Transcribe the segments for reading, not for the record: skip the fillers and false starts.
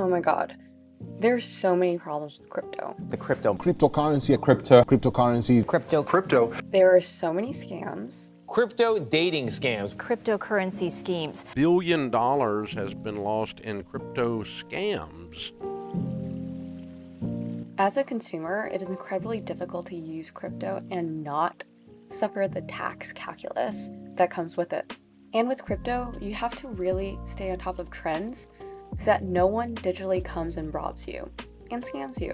Oh my god. There's so many problems with crypto. The crypto. Cryptocurrency. Cryptocurrencies. Crypto. There are so many scams. Crypto dating scams. Cryptocurrency schemes. $1 billion has been lost in crypto scams. As a consumer, it is incredibly difficult to use crypto and not suffer the tax calculus that comes with it. And with crypto, you have to really stay on top of trends so that no one digitally comes and robs you and scams you.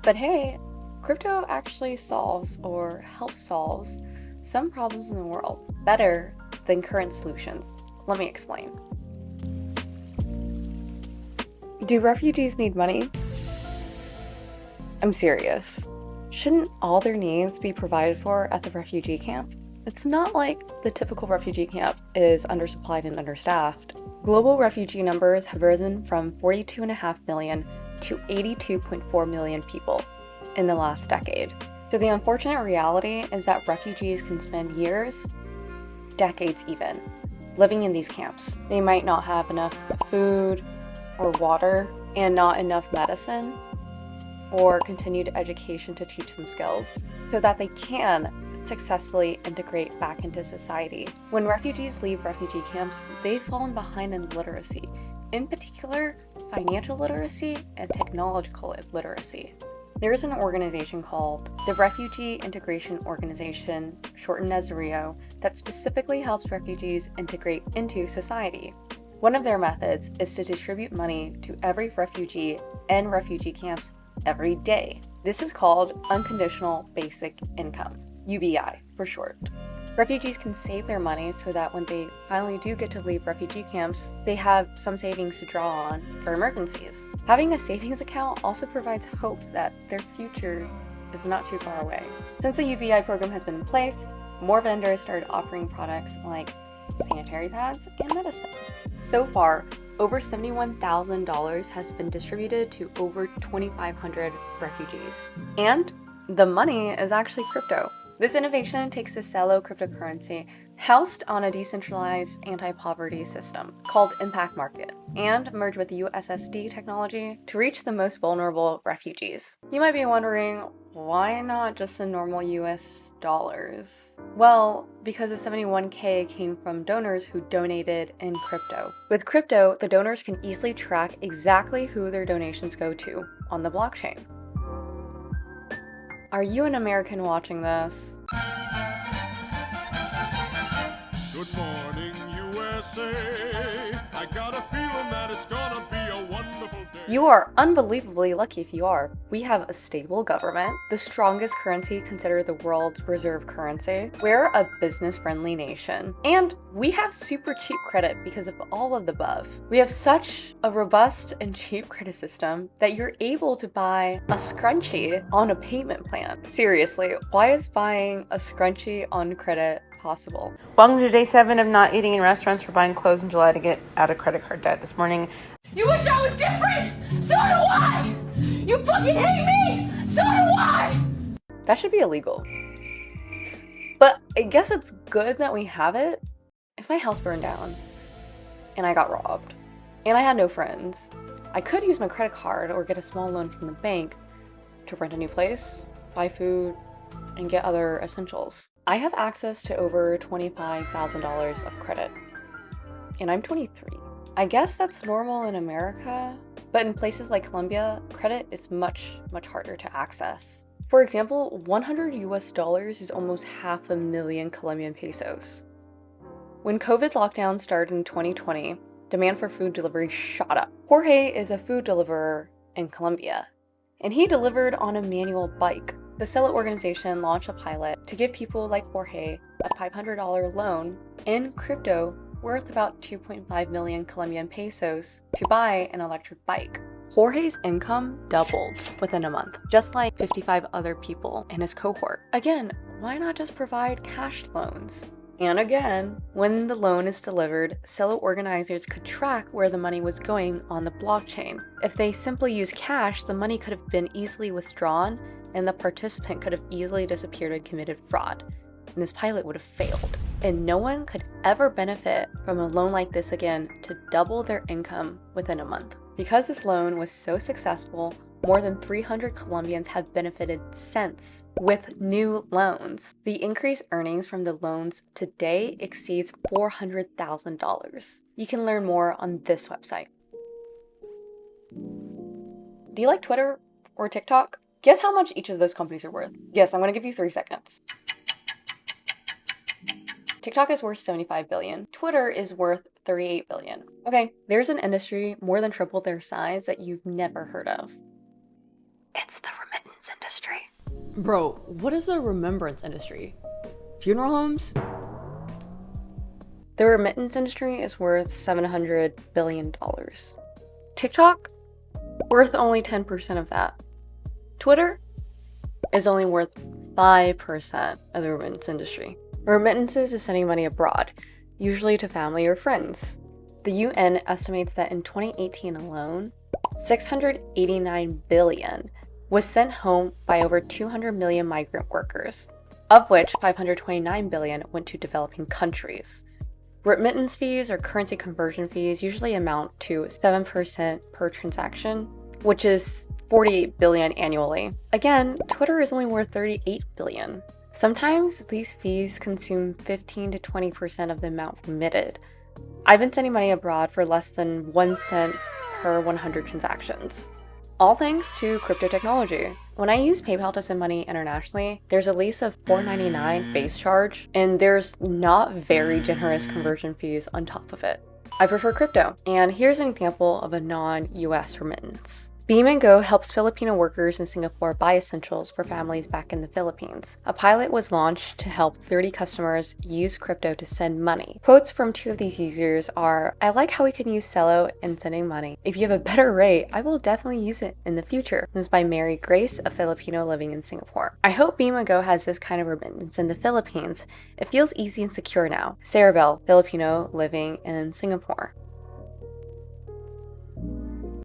But hey, crypto actually solves or helps solves some problems in the world better than current solutions. Let me explain. Do refugees need money? I'm serious. Shouldn't all their needs be provided for at the refugee camp? It's not like the typical refugee camp is undersupplied and understaffed. Global refugee numbers have risen from 42.5 million to 82.4 million people in the last decade. So the unfortunate reality is that refugees can spend years, decades even, living in these camps. They might not have enough food or water and not enough medicine or continued education to teach them skills so that they can successfully integrate back into society. When refugees leave refugee camps, they've fallen behind in literacy, in particular, financial literacy and technological literacy. There is an organization called the Refugee Integration Organization, shortened as RIO, that specifically helps refugees integrate into society. One of their methods is to distribute money to every refugee in refugee camps every day. This is called Unconditional Basic Income, UBI for short. Refugees can save their money so that when they finally do get to leave refugee camps, they have some savings to draw on for emergencies. Having a savings account also provides hope that their future is not too far away. Since the UBI program has been in place, more vendors started offering products like sanitary pads and medicine. So far, over $71,000 has been distributed to over 2,500 refugees. And the money is actually crypto. This innovation takes the Celo cryptocurrency housed on a decentralized anti-poverty system called Impact Market and merged with USSD technology to reach the most vulnerable refugees. You might be wondering, why not just in normal US dollars? Well, because the 71K came from donors who donated in crypto. With crypto, the donors can easily track exactly who their donations go to on the blockchain. Are you an American watching this? Good morning, USA. I got a feeling that it's gonna be a wonderful day. You are unbelievably lucky if you are. We have a stable government, the strongest currency considered the world's reserve currency. We're a business-friendly nation, and we have super cheap credit because of all of the above. We have such a robust and cheap credit system that you're able to buy a scrunchie on a payment plan. Seriously, why is buying a scrunchie on credit possible? Welcome to day 7 of not eating in restaurants for buying clothes in July to get out of credit card debt. This morning, You wish I was different? So do I! You fucking hate me? So do I! That should be illegal. But I guess it's good that we have it. If my house burned down and I got robbed and I had no friends, I could use my credit card or get a small loan from the bank to rent a new place, buy food, and get other essentials. I have access to over $25,000 of credit, and I'm 23. I guess that's normal in America, but in places like Colombia, credit is much harder to access. For example, $100 is almost 500,000 Colombian pesos. When COVID lockdown started in 2020, demand for food delivery shot up. Jorge is a food deliverer in Colombia, and he delivered on a manual bike. The Celo organization launched a pilot to give people like Jorge a $500 loan in crypto worth about 2.5 million Colombian pesos to buy an electric bike. Jorge's income doubled within a month, just like 55 other people in his cohort. Again, why not just provide cash loans? And again, when the loan is delivered, Celo organizers could track where the money was going on the blockchain. If they simply used cash, the money could have been easily withdrawn and the participant could have easily disappeared and committed fraud. And this pilot would have failed. And no one could ever benefit from a loan like this again to double their income within a month. Because this loan was so successful, more than 300 Colombians have benefited since with new loans. The increased earnings from the loans today exceeds $400,000. You can learn more on this website. Do you like Twitter or TikTok? Guess how much each of those companies are worth. Yes, I'm gonna give you 3 seconds. TikTok is worth $75 billion. Twitter is worth $38 billion. Okay, there's an industry more than triple their size that you've never heard of. It's the remittance industry. Bro, what is the remembrance industry? Funeral homes? The remittance industry is worth $700 billion. TikTok? Worth only 10% of that. Twitter is only worth 5% of the remittance industry. Remittances is sending money abroad, usually to family or friends. The UN estimates that in 2018 alone, $689 billion was sent home by over 200 million migrant workers, of which $529 billion went to developing countries. Remittance fees or currency conversion fees usually amount to 7% per transaction, which is $48 billion annually. Again, Twitter is only worth $38 billion. Sometimes these fees consume 15 to 20% of the amount remitted. I've been sending money abroad for less than 1 cent per 100 transactions. All thanks to crypto technology. When I use PayPal to send money internationally, there's at least a $4.99 base charge, and there's not very generous conversion fees on top of it. I prefer crypto, and here's an example of a non-US remittance. Beam & Go helps Filipino workers in Singapore buy essentials for families back in the Philippines. A pilot was launched to help 30 customers use crypto to send money. Quotes from 2 of these users are, "I like how we can use Celo in sending money. If you have a better rate, I will definitely use it in the future." This is by Mary Grace, a Filipino living in Singapore. I hope Beam & Go has this kind of remittance in the Philippines. It feels easy and secure now. Sarah Bell, Filipino living in Singapore.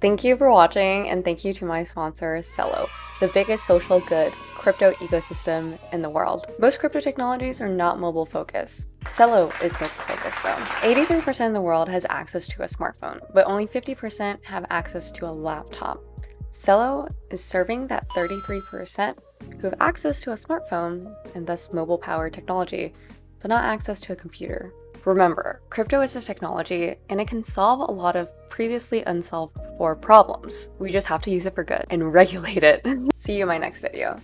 Thank you for watching, and thank you to my sponsor, Celo, the biggest social good crypto ecosystem in the world. Most crypto technologies are not mobile focused. Celo is mobile focused though. 83% of the world has access to a smartphone, but only 50% have access to a laptop. Celo is serving that 33% who have access to a smartphone and thus mobile powered technology, but not access to a computer. Remember, crypto is a technology and it can solve a lot of previously unsolved before problems. We just have to use it for good and regulate it. See you in my next video.